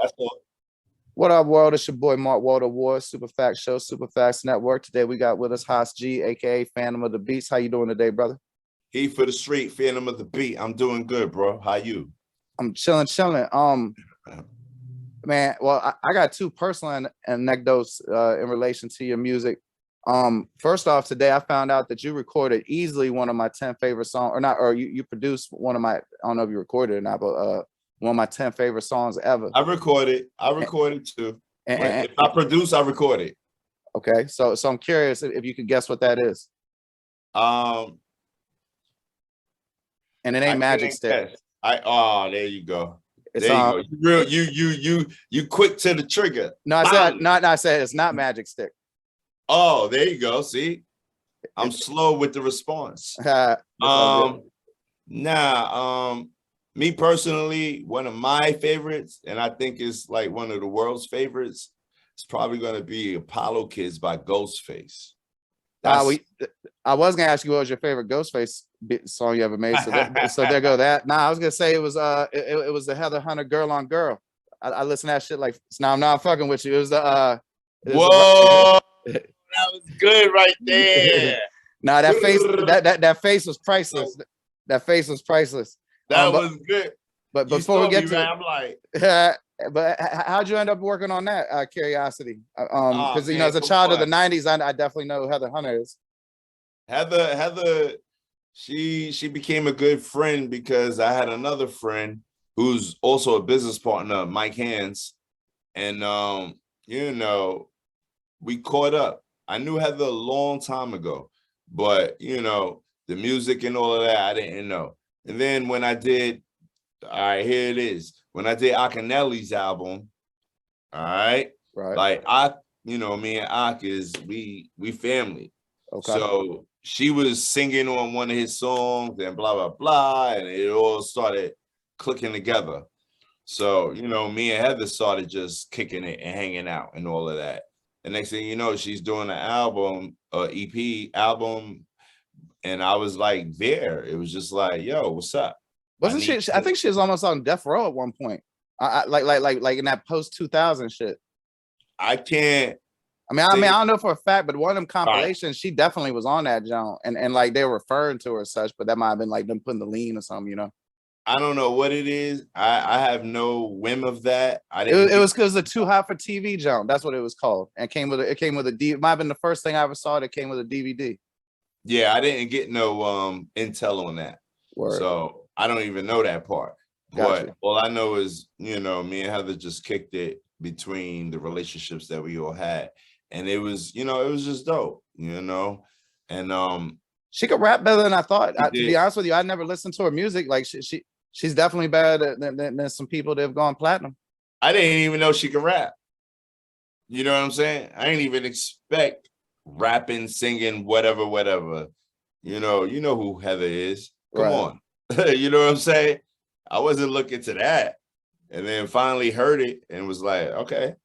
That's all. What up, world? It's your boy Mark Walter Ward, Super Facts Show, Super Facts Network. Today we got with us Haas G, aka Fantom of the Beats. How you doing today, brother? He for the street, Fantom of the beat. I'm doing good, bro. How you? I'm chilling. Man, well, I got two personal anecdotes in relation to your music. First off, today I found out that you recorded easily one of my 10 favorite songs, or not, or you produced one of my, I don't know if you recorded it or not, but one of my 10 favorite songs ever. I recorded too. If I produce, I record it. Okay, so I'm curious if you could guess what that is. And it ain't Magic Stick. There you go. It's, there you go. You quick to the trigger. No, I said it's not Magic Stick. Oh, there you go. See, I'm slow with the response. Me personally, one of my favorites, and I think it's like one of the world's favorites, it's probably going to be Apollo Kids by Ghostface. I was gonna ask you what was your favorite Ghostface song you ever made. So there go that. Nah, I was gonna say it was the Heather Hunter Girl on Girl. I listen to that shit like now. I'm not fucking with you. It was the whoa, that was good right there. Nah, that face was priceless. That face was priceless. That was good. But before we get to it, I'm like, but how'd you end up working on that? Curiosity, because you know, as a child of the '90s, I definitely know who Heather Hunter is. Heather, she became a good friend because I had another friend who's also a business partner, Mike Hands, and you know, we caught up. I knew Heather a long time ago, but you know, the music and all of that, I didn't know. And then when I did, all right, here it is. When I did Akinelli's album, all right, like you know, me and Ak we family. Okay. So she was singing on one of his songs and blah blah blah, and it all started clicking together. So you know, me and Heather started just kicking it and hanging out and all of that. The next thing you know, she's doing an album, EP album. And I was like, there. It was just like, yo, what's up? Wasn't she? I think she was almost on death row at one point. Like in that post 2000 shit. I can't. I mean, I don't know for a fact, but one of them compilations, she definitely was on that Joan, and like they were referring to her as such, but that might have been like them putting the lean or something, you know. I don't know what it is. I have no whim of that. It was because the Too Hot for TV Joan. That's what it was called, and it came with a D. It might have been the first thing I ever saw that came with a DVD. Yeah, I didn't get no intel on that. Word. So I don't even know that part. Gotcha. But all I know is, you know, me and Heather just kicked it between the relationships that we all had. And it was, you know, it was just dope, you know. And she could rap better than I thought. To be honest with you, I never listened to her music. Like she's definitely better than some people that have gone platinum. I didn't even know she could rap. You know what I'm saying? I didn't even expect rapping, singing, whatever. You know who Heather is. Come on. You know what I'm saying? I wasn't looking to that. And then finally heard it and was like, okay,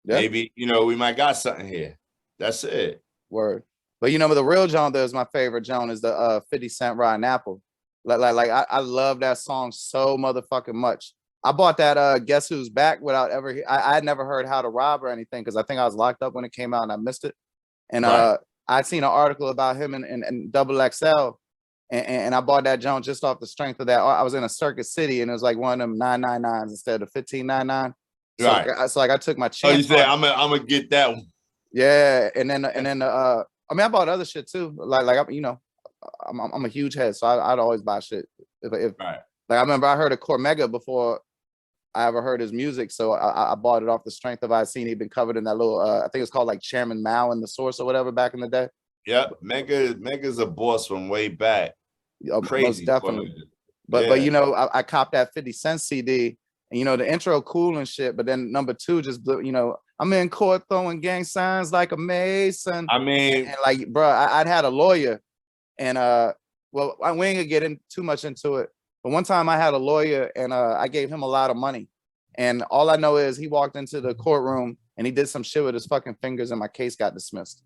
maybe, you know, we might got something here. That's it. Word. But you know, the real Joan that is my favorite Joan is the 50 Cent Rotten Apple. Like I love that song so motherfucking much. I bought that Guess Who's Back without ever, I had never heard How to Rob or anything because I think I was locked up when it came out and I missed it. And I'd seen an article about him and Double XL, and I bought that Jones just off the strength of that. I was in a Circuit City, and it was like one of them 999s instead of 1599. So, so like I took my chance. Oh, you said I'm gonna get that one. Yeah, and then I mean I bought other shit too. Like you know, I'm a huge head, so I'd always buy shit. If like I remember I heard of Cormega before I ever heard his music, so I bought it off the strength of I seen he'd been covered in that little I think it's called like Chairman Mao in The Source or whatever back in the day. Yeah, Mega's a boss from way back. Crazy, most definitely. But you know, I copped that 50 Cent CD, and you know the intro cool and shit. But then number two just blew. You know, I'm in court throwing gang signs like a Mason. I mean, and like, bro, I'd had a lawyer, and well, we ain't gonna get in too much into it. But one time I had a lawyer and I gave him a lot of money. And all I know is he walked into the courtroom and he did some shit with his fucking fingers and my case got dismissed.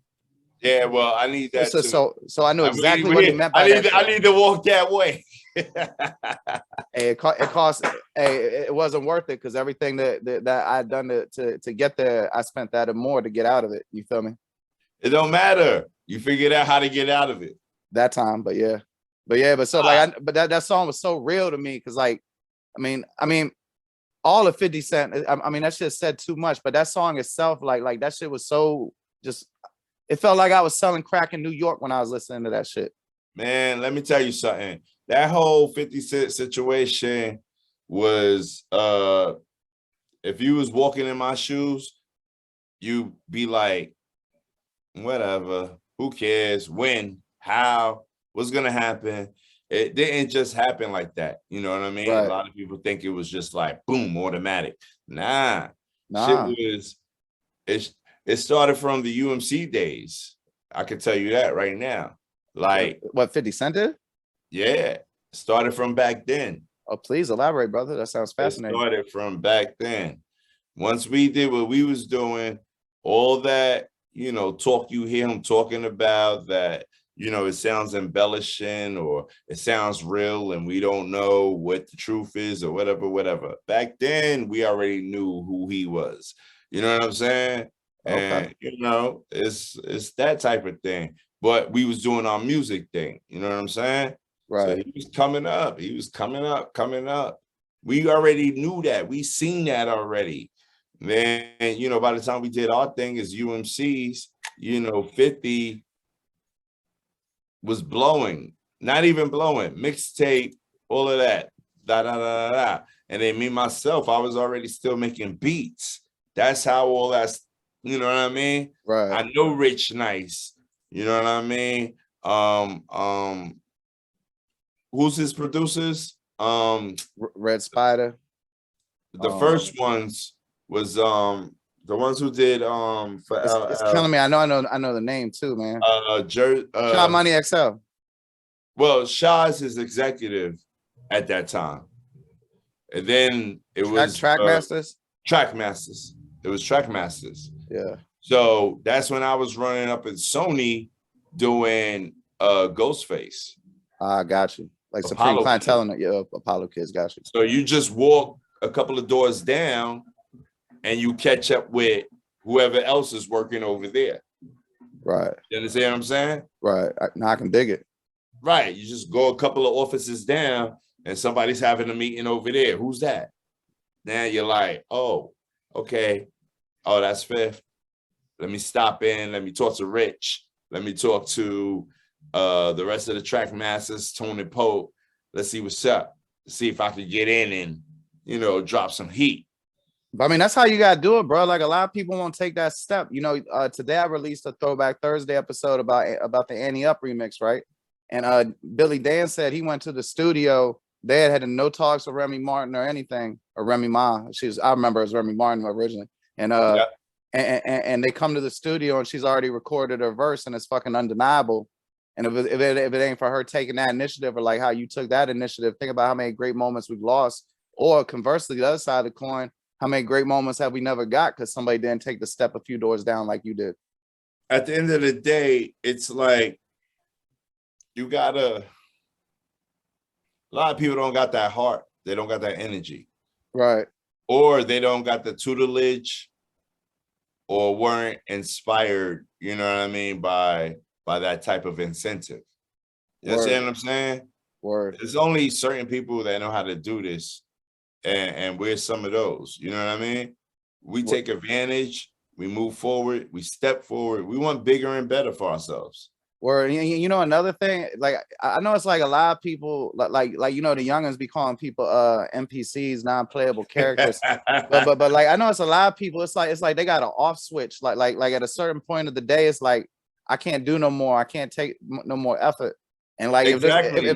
Yeah, well, I need that. So I knew exactly what he meant by I need to walk that way. Hey, it cost. Hey, it wasn't worth it because everything that I'd done to get there, I spent that and more to get out of it. You feel me? It don't matter. You figured out how to get out of it That time, but so like, but that song was so real to me because like, I mean, all of 50 Cent. I mean, that shit said too much, but that song itself, like that shit was so just. It felt like I was selling crack in New York when I was listening to that shit. Man, let me tell you something. That whole 50 Cent situation was if you was walking in my shoes, you'd be like, whatever, who cares, when, how, what's gonna happen. It didn't just happen like that. You know what I mean? Right. A lot of people think it was just like boom, automatic. Nah. Nah. Shit was it started from the U.M.C. days. I can tell you that right now. Like what 50 Cent did? Yeah, started from back then. Oh, please elaborate, brother. That sounds fascinating. It started from back then. Once we did what we was doing, all that, talk you hear him talking about that, it sounds embellishing or it sounds real and we don't know what the truth is or whatever. Back then, we already knew who he was. You know what I'm saying? Okay. And, it's that type of thing. But we was doing our music thing. You know what I'm saying? Right. So he was coming up. He was coming up. We already knew that. We seen that already. Then, by the time we did our thing as U.M.Cs, 50 was blowing. Not even blowing. Mixtape, all of that. Da, da, da, da, da. And then me, myself, I was already still making beats. That's how all that's, you know what I mean? Right. I know Rich Nice. You know what I mean? Who's his producers? Red Spider. The first ones was the ones who did for it's killing me. I know the name too, man. Shot Money XL. Well, Shaw's his executive at that time. And then it was Trackmasters. Trackmasters. It was Trackmasters. Yeah. So that's when I was running up in Sony doing Ghostface. Got you. Like Apollo Supreme Clientele, yeah, Apollo Kids, got you. So you just walk a couple of doors down and you catch up with whoever else is working over there. Right. You understand what I'm saying? Right. Now I can dig it. Right. You just go a couple of offices down and somebody's having a meeting over there. Who's that? Now you're like, oh, okay. Oh, that's Fifth. Let me stop in. Let me talk to Rich. Let me talk to the rest of the track masters, Tony Pope. Let's see what's up. See if I could get in and, drop some heat. But I mean, that's how you gotta do it, bro. Like a lot of people won't take that step. Today I released a Throwback Thursday episode about the Annie Up remix, right? And Billy Dan said he went to the studio. They had no talks with Remy Martin or anything, or Remy Ma. I remember it was Remy Martin originally. And and they come to the studio and she's already recorded her verse and it's fucking undeniable. And if it ain't for her taking that initiative, or like how you took that initiative, think about how many great moments we've lost. Or conversely, the other side of the coin, how many great moments have we never got because somebody didn't take the step a few doors down like you did? At the end of the day, it's like a lot of people don't got that heart. They don't got that energy. Right. Or they don't got the tutelage or weren't inspired, you know what I mean, by that type of incentive. You understand what I'm saying? Word. There's only certain people that know how to do this, and we're some of those. You know what I mean? We take advantage, we move forward, we step forward. We want bigger and better for ourselves. Or another thing, like I know it's like a lot of people like the youngins be calling people NPCs, non-playable characters. but like I know it's a lot of people, it's like they got an off switch. Like at a certain point of the day, it's like I can't do no more, I can't take no more effort. And like if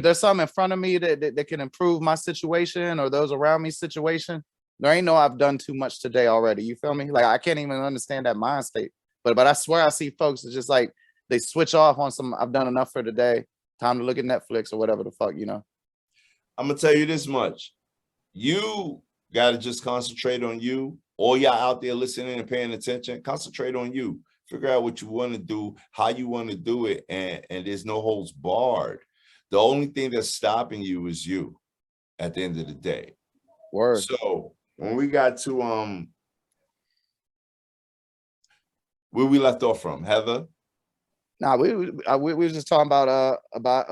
there's something in front of me that can improve my situation or those around me situation, there ain't no I've done too much today already. You feel me? Like I can't even understand that mind state. But I swear I see folks that just like they switch off on some, I've done enough for today. Time to look at Netflix or whatever the fuck, I'm gonna tell you this much. You gotta just concentrate on you. All y'all out there listening and paying attention, concentrate on you. Figure out what you want to do, how you want to do it, and there's no holds barred. The only thing that's stopping you is you at the end of the day. Word. So when we got to where we left off from, Heather. Nah, we was just talking about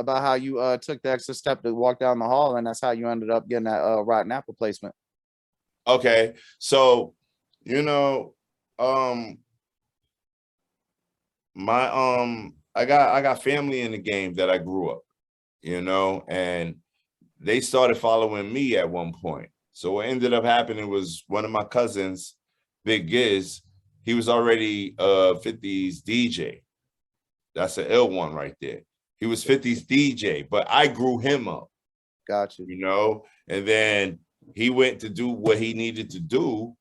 how you took the extra step to walk down the hall, and that's how you ended up getting that rotten apple placement. Okay, so you know, my I got family in the game that I grew up, you know, and they started following me at one point. So what ended up happening was one of my cousins, Big Giz, he was already 50's DJ. That's an L one right there. He was 50's DJ, but I grew him up. Got you. You know, and then he went to do what he needed to do.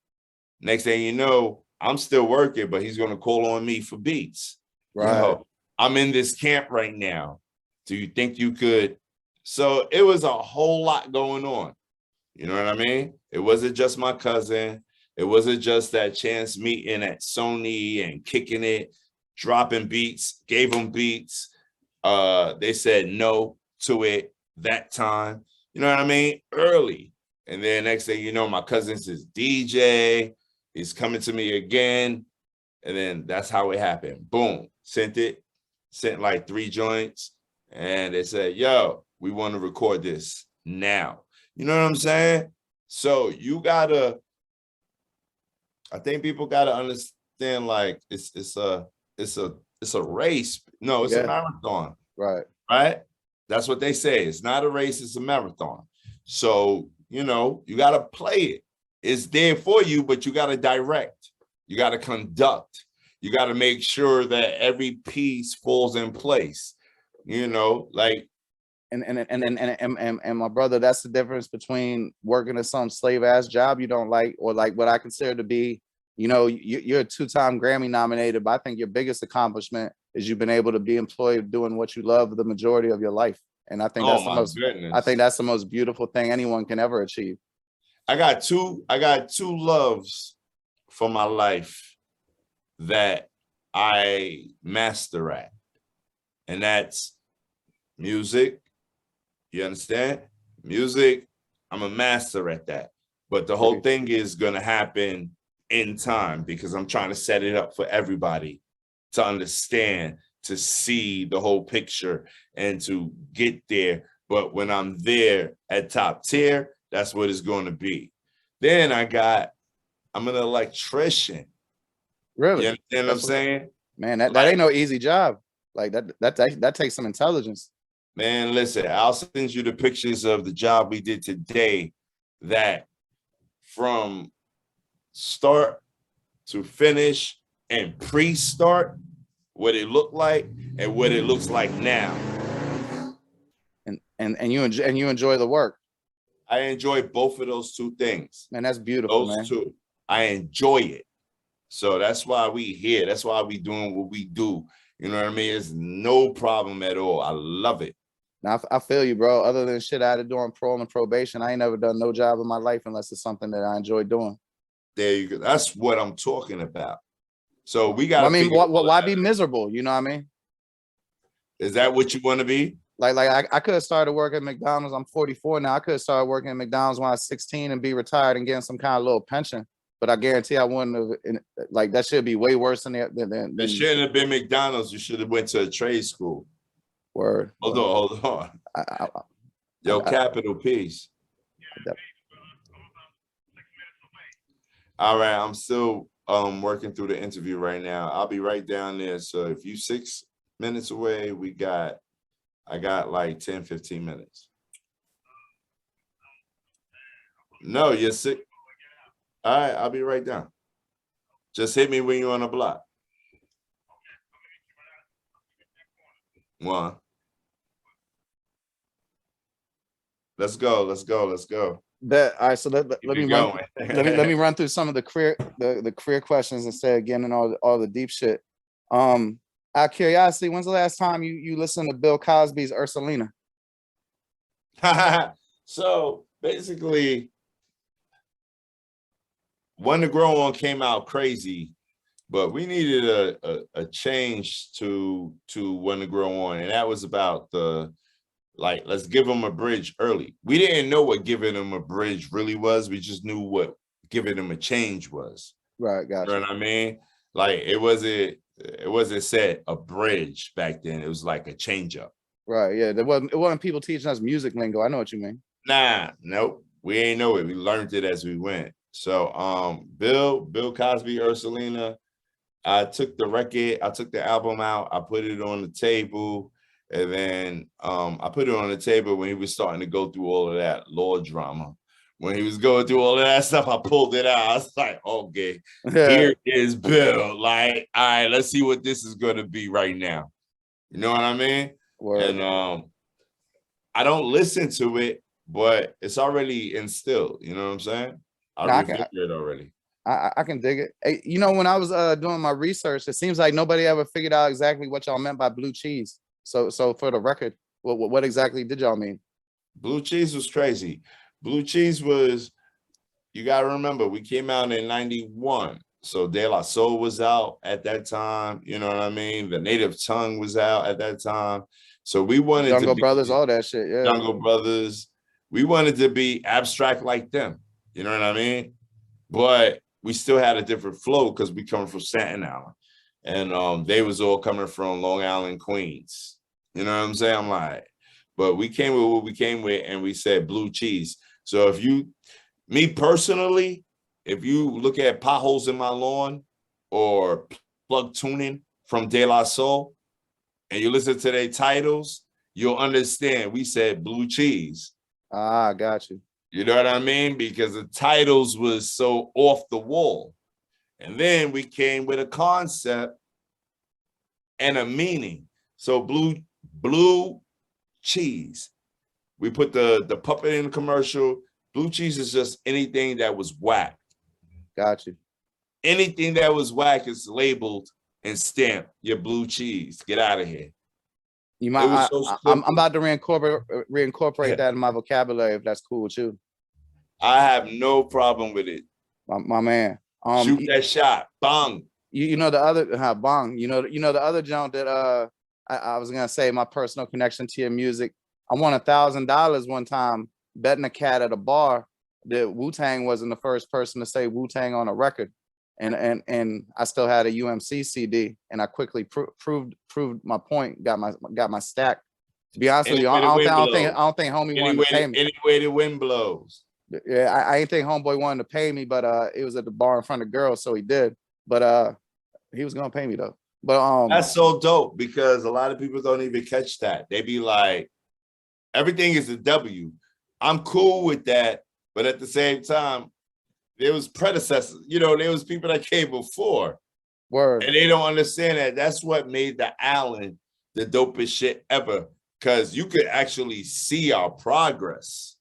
Next thing you know, I'm still working, but he's gonna call on me for beats. Right. Yo, I'm in this camp right now. Do you think you could? So it was a whole lot going on. You know what I mean? It wasn't just my cousin. It wasn't just that chance meeting at Sony and kicking it, dropping beats, gave them beats. They said no to it that time. You know what I mean? Early. And then next thing you know, my cousin's his DJ. He's coming to me again. And then that's how it happened. Boom. Sent like 3 joints. And they said, yo, we want to record this now. You know what I'm saying? So you gotta, I think people gotta understand, like it's a race. No, it's a marathon. Right. Right? That's what they say. It's not a race, it's a marathon. So, you know, you gotta play it. It's there for you, but you gotta direct, you gotta conduct, you gotta make sure that every piece falls in place. You know, like and my brother, that's the difference between working at some slave ass job you don't like, or like what I consider to be, you know, you're a 2-time Grammy nominated, but I think your biggest accomplishment is you've been able to be employed doing what you love the majority of your life. And I think that's the most, I think that's the most beautiful thing anyone can ever achieve. I got two loves for my life that I master at, and that's music. You understand? Music, I'm a master at that. But the whole thing is going to happen in time, because I'm trying to set it up for everybody to understand, to see the whole picture and to get there. But when I'm there at top tier, that's what it's going to be. Then I'm an electrician. Really? You understand what I'm saying? Man, that ain't no easy job. Like that takes some intelligence. Man, listen, I'll send you the pictures of the job we did today, that from start to finish and pre-start, what it looked like and what it looks like now. And you enjoy the work. I enjoy both of those two things. Man, that's beautiful, those man. Two. I enjoy it. So that's why we here. That's why we doing what we do. You know what I mean? It's no problem at all. I love it. Now, I feel you, bro. Other than shit I had to do on parole and probation, I ain't never done no job in my life unless it's something that I enjoy doing. There you go. That's what I'm talking about. So we got. Well, I mean, why be miserable? You know what I mean? Is that what you want to be? Like I could have started working at McDonald's. I'm 44 now. I could have started working at McDonald's when I was 16 and be retired and getting some kind of little pension. But I guarantee I wouldn't have. Like that should be way worse than It shouldn't have been McDonald's. You should have went to a trade school. Word. Hold on. Yo, capital peace. All right, I'm still working through the interview right now. I'll be right down there. So if you 6 minutes away, I got like 10, 15 minutes. No, you're sick. All right, I'll be right down. Just hit me when you're on the block. One. Let's go. All right, so let me run through some of the career questions instead of getting all the deep shit. Out of curiosity, when's the last time you listened to Bill Cosby's Ursulina? So basically, When to Grow On came out crazy, but we needed a change to When to Grow On, and that was about the Like, let's give them a bridge early. We didn't know what giving them a bridge really was. We just knew what giving them a change was. Right, You gotcha. know what I mean? Like it wasn't said a bridge back then. It was like a change up. Right, yeah. It wasn't people teaching us music lingo. I know what you mean. Nah, nope. We ain't know it. We learned it as we went. So Bill Cosby, Ursulina, I took the record, I took the album out, I put it on the table, and then I put it on the table when he was starting to go through all of that law drama. When he was going through all of that stuff, I pulled it out. I was like, okay, here is Bill. Like, all right, let's see what this is going to be right now. You know what I mean? Word. And I don't listen to it, but it's already instilled. You know what I'm saying? I reviewed it already. I can dig it. Hey, you know, when I was doing my research, it seems like nobody ever figured out exactly what y'all meant by blue cheese. So for the record, what exactly did y'all mean? Blue cheese was crazy. Blue cheese was, you got to remember, we came out in 91. So De La Soul was out at that time. You know what I mean? The Native Tongue was out at that time. So we wanted Jungle to be Brothers, all that shit. Yeah. Jungle Brothers. We wanted to be abstract like them. You know what I mean? But we still had a different flow because we come from Staten Island. And they was all coming from Long Island, Queens. You know what I'm saying? I'm like, but we came with what we came with, and we said blue cheese. So me personally, if you look at Potholes in My Lawn or Plug Tuning from De La Soul, and you listen to their titles, you'll understand we said blue cheese. Ah, got you. You know what I mean? Because the titles was so off the wall. And then we came with a concept and a meaning. So blue cheese. We put the puppet in the commercial. Blue cheese is just anything that was whack. Got you. Anything that was whack is labeled and stamped. Your blue cheese. Get out of here. You might. I'm about to reincorporate that in my vocabulary if that's cool with you. I have no problem with it. My man. Shoot that shot. Bang. You know the other bang. You know the other junk that I was gonna say my personal connection to your music. I won $1,000 one time betting a cat at a bar that Wu-Tang wasn't the first person to say Wu-Tang on a record, and I still had a U.M.C. CD, and I quickly proved my point. Got my stack. To be honest with you, I don't think homie wanted to pay me. Any way the wind blows. Yeah, I ain't think homeboy wanted to pay me, but it was at the bar in front of girls, so he did. But he was gonna pay me though. But that's so dope because a lot of people don't even catch that. They be like, everything is a W. I'm cool with that, but at the same time, there was predecessors. You know, there was people that came before. Word. And they don't understand that. That's what made the Island the dopest shit ever. Because you could actually see our progress.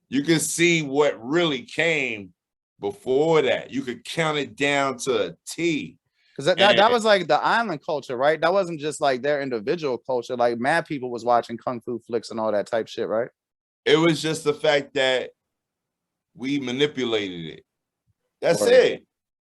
You can see what really came before that. You could count it down to a T. Because that was like the island culture, right? That wasn't just like their individual culture. Like mad people was watching kung fu flicks and all that type shit, right? It was just the fact that we manipulated it. That's it.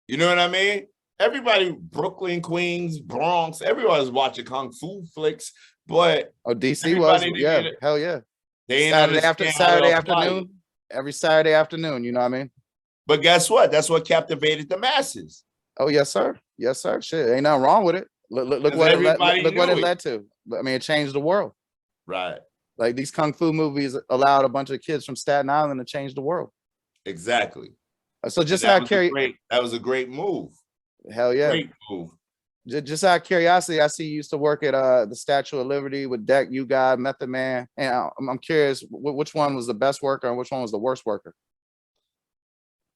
You know what I mean? Everybody, Brooklyn, Queens, Bronx, everybody's watching kung fu flicks, but DC was, yeah, hell yeah. Saturday afternoon, every Saturday afternoon, you know what I mean? But guess what? That's what captivated the masses. Oh, yes, sir. Yes, sir. Shit, ain't nothing wrong with it. Look what it led to. I mean, it changed the world. Right. Like these kung fu movies allowed a bunch of kids from Staten Island to change the world. Exactly. So just out of curiosity, that was a great move. Hell yeah. Great move. Just out of curiosity, I see you used to work at the Statue of Liberty with Deck, You God, Method Man. And I'm curious, which one was the best worker and which one was the worst worker?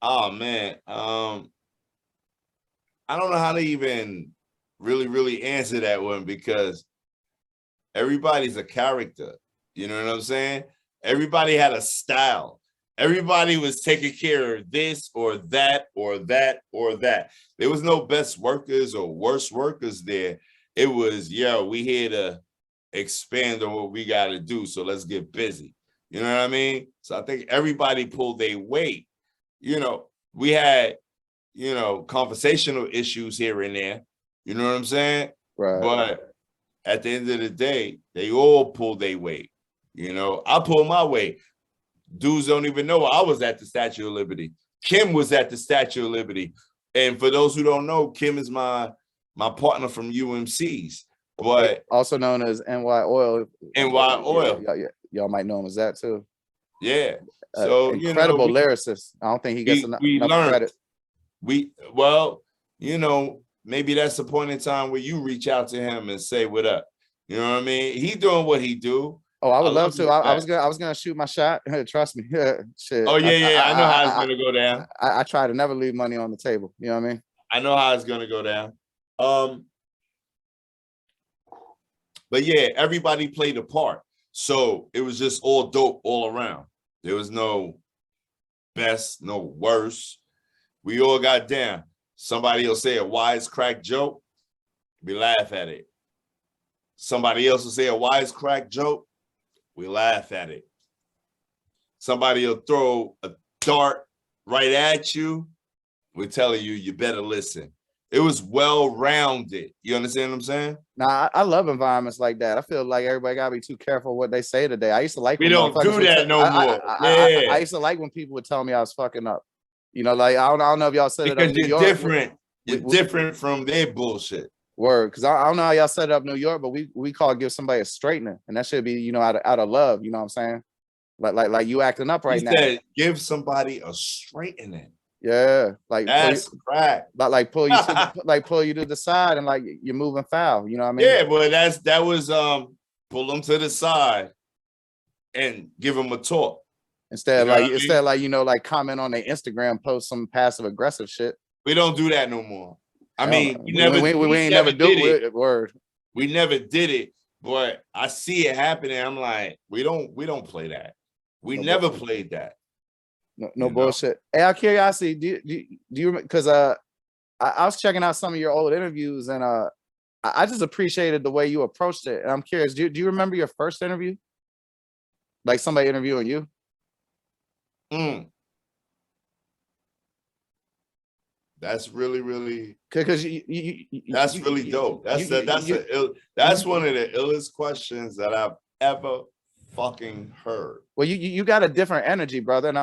Oh man. I don't know how to even really answer that one because everybody's a character. You know what I'm saying? Everybody had a style. Everybody was taking care of this or that or that or that. There was no best workers or worst workers there. It was, we here to expand on what we got to do. So let's get busy. You know what I mean? So I think everybody pulled their weight. You know, we had, conversational issues here and there. You know what I'm saying? Right. But at the end of the day, they all pulled their weight. You know, I pull my weight. Dudes don't even know I was at the Statue of Liberty. Kim was at the Statue of Liberty. And for those who don't know, Kim is my partner from U.M.C's, but also known as NY Oil. NY Oil. Y'all might know him as that too. Yeah. So incredible lyricist. I don't think he gets enough credit. Well, you know, maybe that's the point in time where you reach out to him and say what up. You know what I mean? He doing what he do. Oh, I would love to. I was gonna shoot my shot. Trust me. Shit. Oh yeah, I know how it's gonna go down. I try to never leave money on the table. You know what I mean? I know how it's gonna go down. But yeah, everybody played a part. So it was just all dope all around. There was no best, no worse. We all got down. Somebody will say a wisecrack joke, we laugh at it. Somebody else will say a wisecrack joke, we laugh at it. Somebody will throw a dart right at you, we're telling you, you better listen. It was well-rounded. You understand what I'm saying? Nah, I love environments like that. I feel like everybody gotta be too careful what they say today. I used to like. We don't do that no more. I used to like when people would tell me I was fucking up. You know, like I don't know if y'all said because it up New you're York. different. You're different from their bullshit. Word, because I don't know how y'all set it up New York, but we call give somebody a straightener, and that should be, you know, out of love. You know what I'm saying? Like you acting up right now. Said, give somebody a straightening. Yeah, like that's crack. Like pull you to pull you to the side and like you're moving foul. You know what I mean? Yeah, but that was pull them to the side and give them a talk. Instead, like you know, like comment on their Instagram post some passive aggressive shit. We don't do that no more. I mean, we ain't never do it. Word. We never did it, but I see it happening. I'm like, we don't play that. We never played that. No bullshit. Hey, out of curiosity, do you because I was checking out some of your old interviews and I just appreciated the way you approached it. And I'm curious, do you remember your first interview? Like somebody interviewing you? That's really because that's really dope. That's one of the illest questions that I've ever fucking heard. Well, you got a different energy, brother, and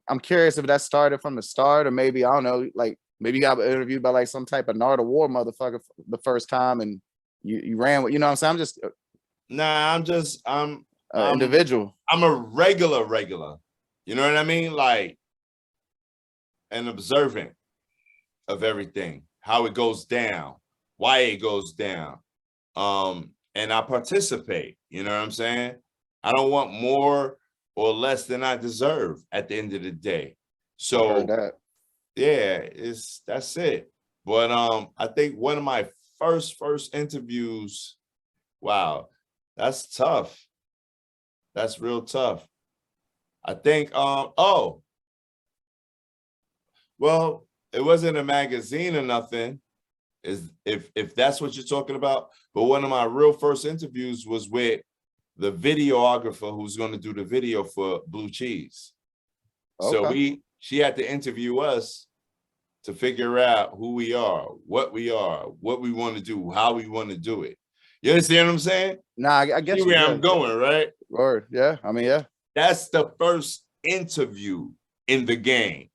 I'm curious if that started from the start, or maybe I don't know, like maybe you got interviewed by like some type of Nard of War motherfucker the first time, and you ran with, you know what I'm saying? I'm individual. I'm a regular. You know what I mean? Like an observant of everything, how it goes down, why it goes down, and I participate. You know what I'm saying? I don't want more or less than I deserve at the end of the day. So yeah, that's it. But I think one of my first interviews, wow, that's tough. That's real tough. I think well, it wasn't a magazine or nothing, if that's what you're talking about. But one of my real first interviews was with the videographer who's going to do the video for Blue Cheese. Okay. So she had to interview us to figure out who we are, what we want to do, how we want to do it. You understand what I'm saying? Nah, I guess where I'm going, right? Word, yeah. I mean, yeah. That's the first interview in the game.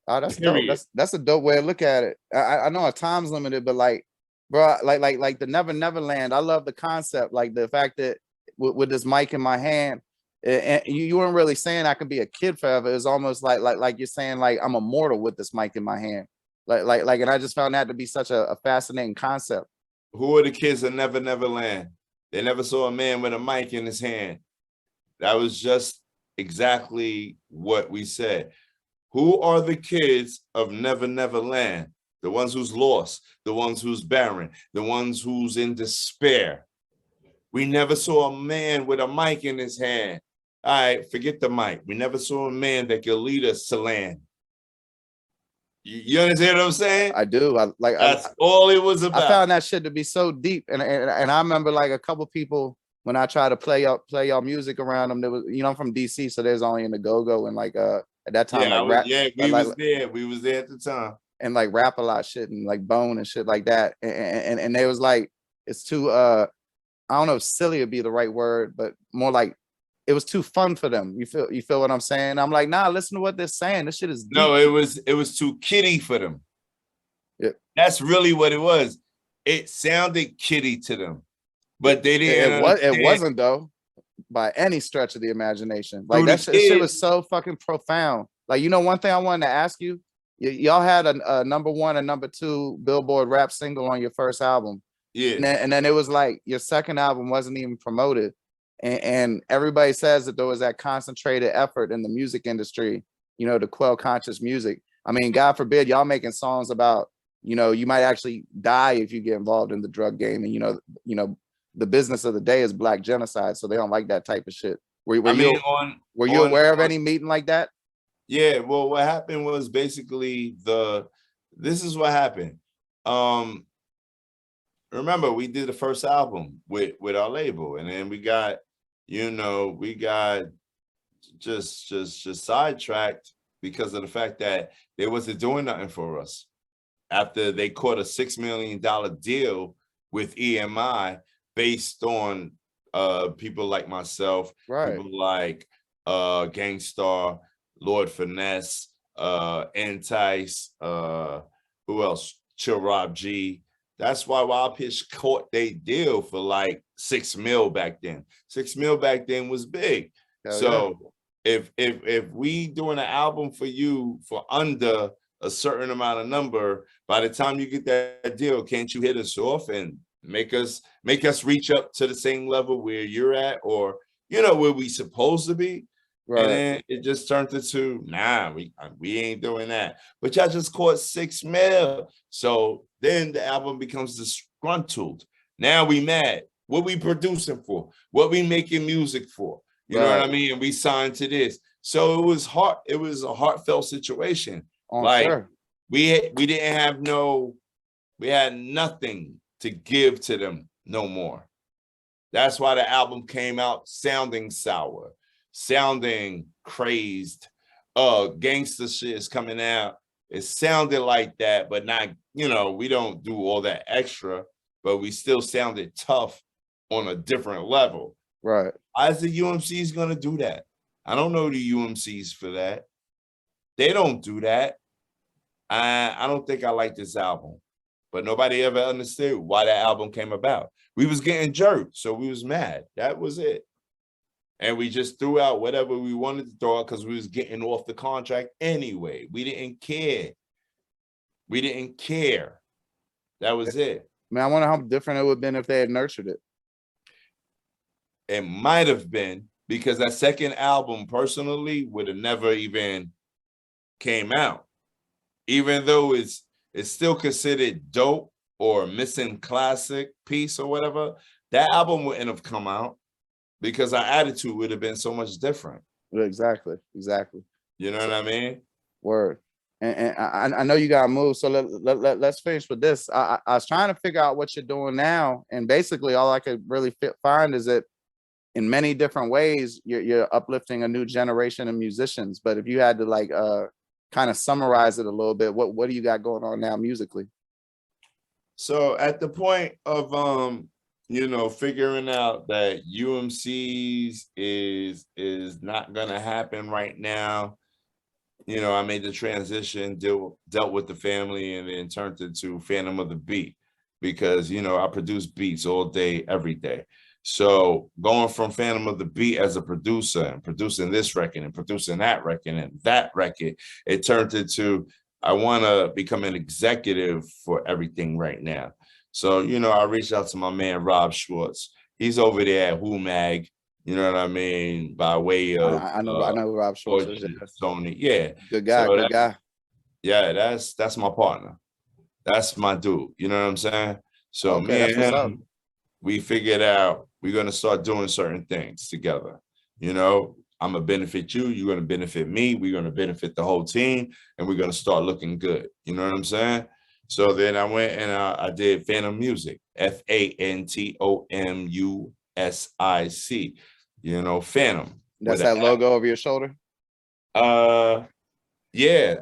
Oh, that's dope. That's a dope way to look at it. I know our time's limited, but like, bro, like the Never Land. I love the concept, like the fact that with this mic in my hand, and you weren't really saying I could be a kid forever. It's almost like you're saying like I'm immortal with this mic in my hand. Like, and I just found that to be such a fascinating concept. Who are the kids of Never Land? They never saw a man with a mic in his hand. That was just exactly what we said. Who are the kids of Never Land? The ones who's lost, the ones who's barren, the ones who's in despair. We never saw a man with a mic in his hand. All right, forget the mic. We never saw a man that could lead us to land. You understand what I'm saying? I do. That's all it was about. I found that shit to be so deep, and I remember like a couple people when I tried to play y'all music around them. There was, you know, I'm from DC, so there's only in the go and like at that time, we was there at the time, and like rap a lot shit and like Bone and shit like that, and they was like, it's too I don't know if silly would be the right word, but more like it was too fun for them. You feel what I'm saying? I'm like, nah, listen to what they're saying. This shit is deep. No, it was too kiddie for them. Yeah. That's really what it was. It sounded kiddie to them, but they didn't understand. It wasn't though, by any stretch of the imagination. Like Through the shit was kids, so fucking profound. Like, you know, one thing I wanted to ask you, y'all had a #1 and #2 Billboard rap single on your first album. yeah. And then it was like your second album wasn't even promoted. And everybody says that there was that concentrated effort in the music industry, you know, to quell conscious music. I mean, God forbid y'all making songs about, you know, you might actually die if you get involved in the drug game. And, you know, the business of the day is black genocide. So they don't like that type of shit. Were you aware of any meeting like that? Yeah, well, what happened was basically this is what happened. Remember, we did the first album with our label, and then we got just sidetracked because of the fact that they wasn't doing nothing for us after they caught a $6 million deal with EMI based on people like myself, right? People like Gangstar, Lord Finesse, Entice, who else? Chill Rob G. That's why Wild Pitch caught they deal for like 6 mil back then. 6 mil back then was big. Hell so yeah. if we doing an album for you for under a certain amount of number, by the time you get that deal, can't you hit us off and make us reach up to the same level where you're at, or where we supposed to be? Right. And then it just turned into, nah, we ain't doing that. But y'all just caught 6 mil. So then the album becomes disgruntled. Now we mad. What we producing for? What we making music for? You know what I mean? And we signed to this. So it was hard. It was a heartfelt situation. Like we didn't have we had nothing to give to them no more. That's why the album came out sounding sour, sounding crazed. Gangster shit is coming out. It sounded like that, but not, we don't do all that extra, but we still sounded tough on a different level. Right. How's the U.M.C's gonna do that? I don't know the U.M.C's for that. They don't do that. I don't think I like this album, but nobody ever understood why that album came about. We was getting jerked, so we was mad. That was it. And we just threw out whatever we wanted to throw out because we was getting off the contract anyway. We didn't care. We didn't care. That was it. Man, I wonder how different it would have been if they had nurtured it. It might have been, because that second album personally would have never even came out. Even though it's still considered dope or missing classic piece or whatever, that album wouldn't have come out because our attitude would have been so much different. Exactly. You know what I mean? Word. And I know you got to move, so let's finish with this. I was trying to figure out what you're doing now, and basically all I could really find is that in many different ways you're uplifting a new generation of musicians. But if you had to like kind of summarize it a little bit, what do you got going on now musically? So at the point of figuring out that U.M.C's is not gonna happen right now, I made the transition, dealt with the family, and then turned into Phantom of the Beat, because I produce beats all day, every day. So going from Phantom of the Beat as a producer and producing this record and producing that record and that record, it turned into, I want to become an executive for everything right now. So, I reached out to my man, Rob Schwartz. He's over there at Wu-Mag, you know what I mean? By way of, I know Rob Schwartz is Sony. Yeah. Good guy, so good guy. Yeah, that's my partner. That's my dude. You know what I'm saying? So me and him, we figured out we're going to start doing certain things together. I'm going to benefit you. You're going to benefit me. We're going to benefit the whole team, and we're going to start looking good. You know what I'm saying? So then I went and I did Fantom Music, Fantomusic. Fantom. That's that logo over your shoulder? Yeah,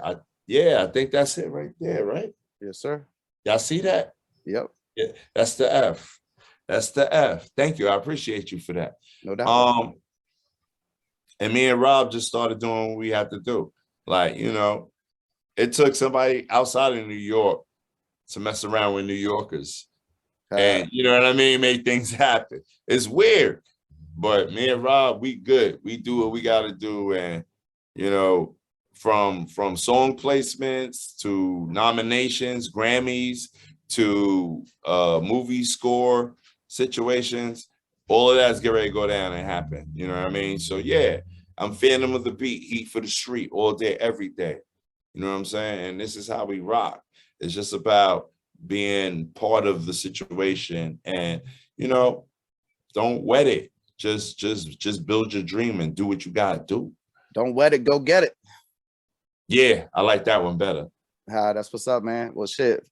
I think that's it right there, right? Yes, sir. Y'all see that? Yep. Yeah, that's the F. That's the F. Thank you. I appreciate you for that. No doubt. And me and Rob just started doing what we had to do. Like, you know, it took somebody outside of New York to mess around with New Yorkers. And you know what I mean? Make things happen. It's weird. But me and Rob, we good. We do what we gotta do. And you know, from song placements to nominations, Grammys, to movie score situations, all of that's getting ready to go down and happen. You know what I mean? So yeah, I'm Fantom of the beat, heat for the street, all day, every day. You know what I'm saying? And this is how we rock. It's just about being part of the situation, and you know, don't wet it. Just build your dream and do what you gotta do. Don't wet it, go get it. Yeah, I like that one better. That's what's up, man. Well, shit.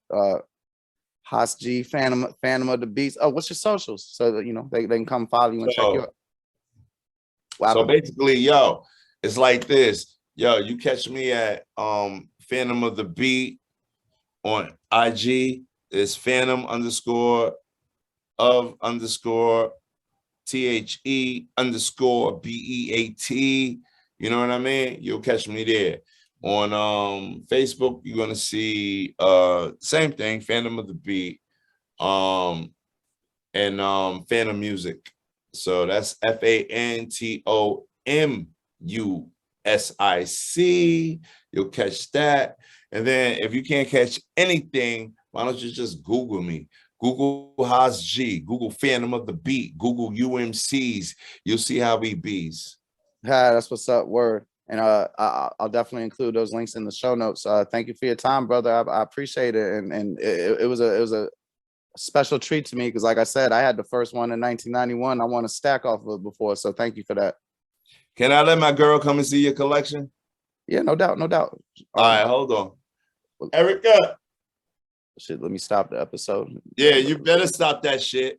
Haas G, Fantom of the Beats. Oh, what's your socials? So that you know they can come follow you and check you out. So basically, yo, it's like this. Yo, you catch me at Fantom of the Beat on IG. It's Fantom _of_ THE_BEAT. You know what I mean? You'll catch me there. On Facebook, you're gonna see same thing, Fantom of the Beat, and Fantom Music. So that's FANTOMUSIC. You'll catch that. And then if you can't catch anything, why don't you just Google me? Google Haas G, Google Fantom of the Beat, Google U.M.Cs. You'll see how we bees. That's what's up. Word. And I'll definitely include those links in the show notes. Thank you for your time, brother. I appreciate it. And it was a special treat to me because, like I said, I had the first one in 1991. I want to stack off of it before. So thank you for that. Can I let my girl come and see your collection? Yeah, no doubt, no doubt. All right, hold on. Erica. Shit, let me stop the episode. Yeah, you better stop that shit.